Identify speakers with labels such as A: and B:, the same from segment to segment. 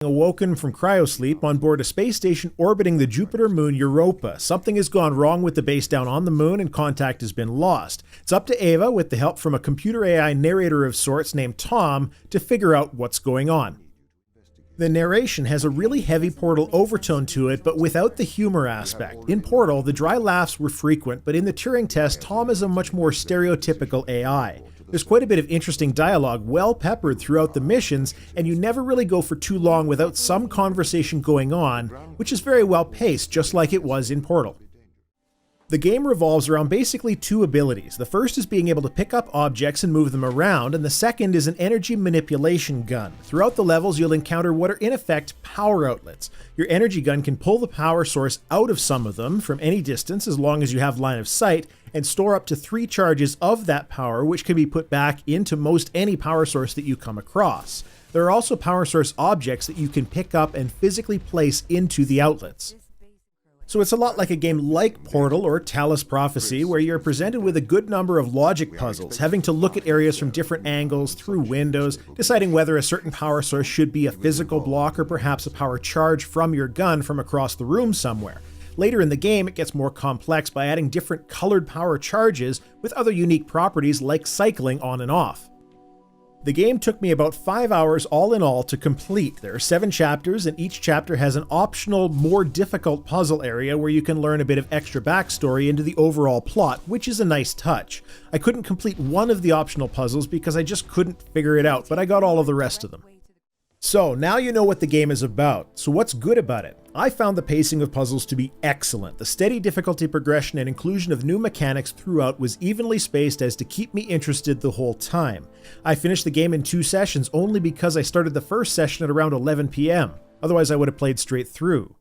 A: Awoken from cryosleep on board a space station orbiting the Jupiter moon Europa. Something has gone wrong with the base down on the moon and contact has been lost. It's up to Ava, with the help from a computer AI narrator of sorts named Tom, to figure out what's going on. The narration has a really heavy Portal overtone to it, but without the humor aspect. In Portal, the dry laughs were frequent, but in the Turing test, Tom is a much more stereotypical AI. There's quite a bit of interesting dialogue, well peppered throughout the missions, and you never really go for too long without some conversation going on, which is very well paced, just like it was in Portal. The game revolves around basically two abilities. The first is being able to pick up objects and move them around, and the second is an energy manipulation gun. Throughout the levels, you'll encounter what are in effect power outlets. Your energy gun can pull the power source out of some of them from any distance as long as you have line of sight, and store up to 3 charges of that power, which can be put back into most any power source that you come across. There are also power source objects that you can pick up and physically place into the outlets. So it's a lot like a game like Portal or Talos Prophecy, where you're presented with a good number of logic puzzles, having to look at areas from different angles, through windows, deciding whether a certain power source should be a physical block or perhaps a power charge from your gun from across the room somewhere. Later in the game, it gets more complex by adding different colored power charges with other unique properties like cycling on and off. The game took me about 5 hours all in all to complete. There are 7 chapters, and each chapter has an optional, more difficult puzzle area where you can learn a bit of extra backstory into the overall plot, which is a nice touch. I couldn't complete one of the optional puzzles because I just couldn't figure it out, but I got all of the rest of them. So, now you know what the game is about. So what's good about it? I found the pacing of puzzles to be excellent. The steady difficulty progression and inclusion of new mechanics throughout was evenly spaced as to keep me interested the whole time. I finished the game in 2 sessions only because I started the first session at around 11 p.m. Otherwise I would have played straight through.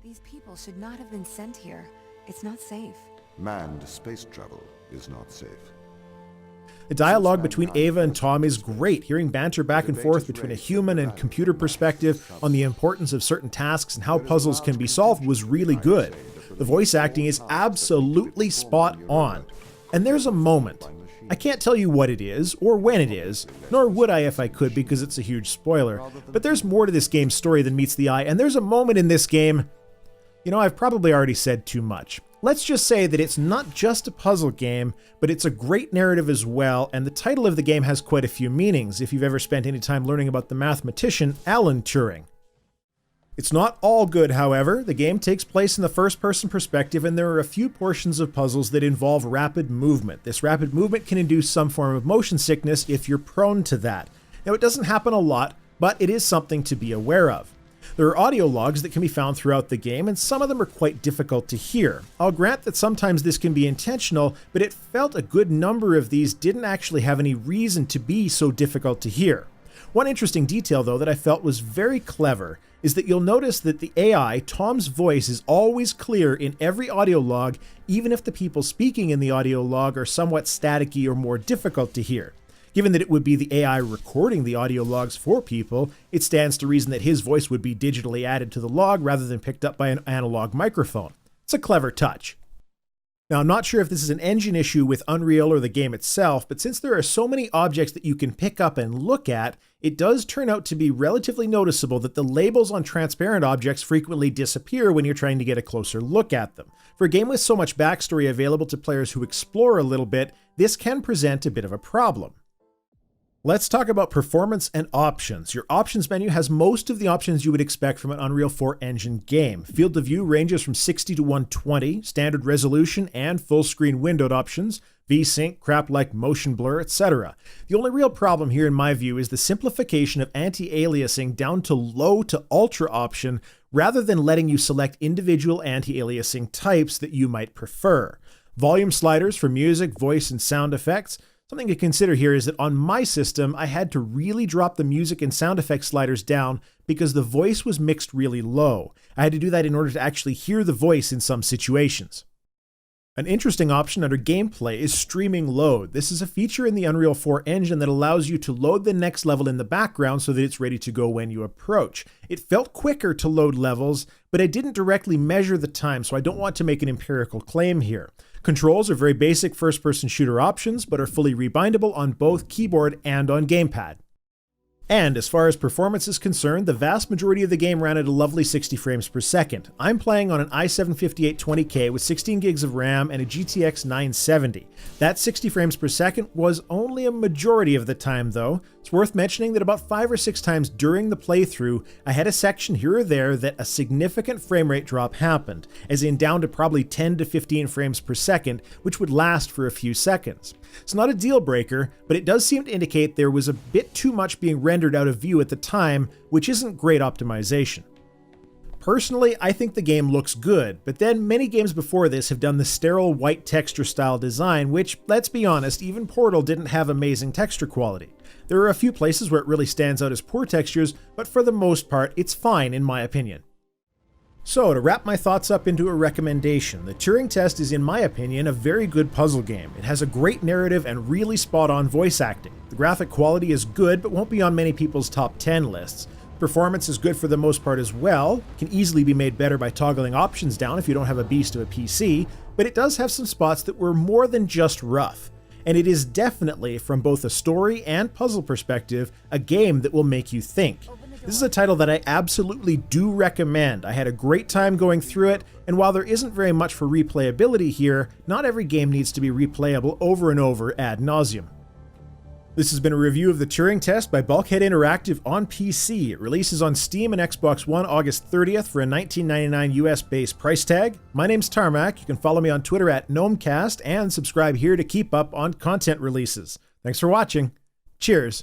B: These people should not have been sent here. It's not safe.
C: Manned space travel is not safe.
A: The dialogue between Ava and Tom is great, hearing banter back and forth between a human and computer perspective on the importance of certain tasks and how puzzles can be solved was really good. The voice acting is absolutely spot on. And there's a moment. I can't tell you what it is, or when it is, nor would I if I could because it's a huge spoiler, but there's more to this game's story than meets the eye, and there's a moment in this game. You know, I've probably already said too much. Let's just say that it's not just a puzzle game, but it's a great narrative as well, and the title of the game has quite a few meanings if you've ever spent any time learning about the mathematician Alan Turing. It's not all good, however. The game takes place in the first-person perspective, and there are a few portions of puzzles that involve rapid movement. This rapid movement can induce some form of motion sickness if you're prone to that. Now, it doesn't happen a lot, but it is something to be aware of. There are audio logs that can be found throughout the game, and some of them are quite difficult to hear. I'll grant that sometimes this can be intentional, but it felt a good number of these didn't actually have any reason to be so difficult to hear. One interesting detail, though, that I felt was very clever is that you'll notice that the AI, Tom's voice, is always clear in every audio log, even if the people speaking in the audio log are somewhat staticky or more difficult to hear. Given that it would be the AI recording the audio logs for people, it stands to reason that his voice would be digitally added to the log rather than picked up by an analog microphone. It's a clever touch. Now, I'm not sure if this is an engine issue with Unreal or the game itself, but since there are so many objects that you can pick up and look at, it does turn out to be relatively noticeable that the labels on transparent objects frequently disappear when you're trying to get a closer look at them. For a game with so much backstory available to players who explore a little bit, this can present a bit of a problem. Let's talk about performance and options. Your options menu has most of the options you would expect from an Unreal 4 engine game. Field of view ranges from 60 to 120, standard resolution and full screen windowed options, VSync, crap like motion blur, etc. The only real problem here in my view is the simplification of anti-aliasing down to low to ultra option rather than letting you select individual anti-aliasing types that you might prefer. Volume sliders for music, voice, and sound effects. Something to consider here is that on my system, I had to really drop the music and sound effects sliders down because the voice was mixed really low. I had to do that in order to actually hear the voice in some situations. An interesting option under gameplay is streaming load. This is a feature in the Unreal 4 engine that allows you to load the next level in the background so that it's ready to go when you approach. It felt quicker to load levels, but I didn't directly measure the time, so I don't want to make an empirical claim here. Controls are very basic first-person shooter options, but are fully rebindable on both keyboard and on gamepad. And as far as performance is concerned, the vast majority of the game ran at a lovely 60 frames per second. I'm playing on an i7-5820K with 16 gigs of RAM and a GTX 970. That 60 frames per second was only a majority of the time though. It's worth mentioning that about 5 or 6 times during the playthrough, I had a section here or there that a significant frame rate drop happened, as in down to probably 10 to 15 frames per second, which would last for a few seconds. It's not a deal breaker, but it does seem to indicate there was a bit too much being rendered out of view at the time, which isn't great optimization. Personally, I think the game looks good, but then many games before this have done the sterile white texture style design, which, let's be honest, even Portal didn't have amazing texture quality. There are a few places where it really stands out as poor textures, but for the most part, it's fine in my opinion. So, to wrap my thoughts up into a recommendation, the Turing Test is, in my opinion, a very good puzzle game. It has a great narrative and really spot-on voice acting. The graphic quality is good, but won't be on many people's top 10 lists. Performance is good for the most part as well, can easily be made better by toggling options down if you don't have a beast of a PC, but it does have some spots that were more than just rough. And it is definitely, from both a story and puzzle perspective, a game that will make you think. This is a title that I absolutely do recommend. I had a great time going through it, and while there isn't very much for replayability here, not every game needs to be replayable over and over ad nauseum. This has been a review of the Turing Test by Bulkhead Interactive on PC. It releases on Steam and Xbox One August 30th for a $19.99 US-based price tag. My name's Tarmac. You can follow me on Twitter at Gnomecast and subscribe here to keep up on content releases. Thanks for watching. Cheers.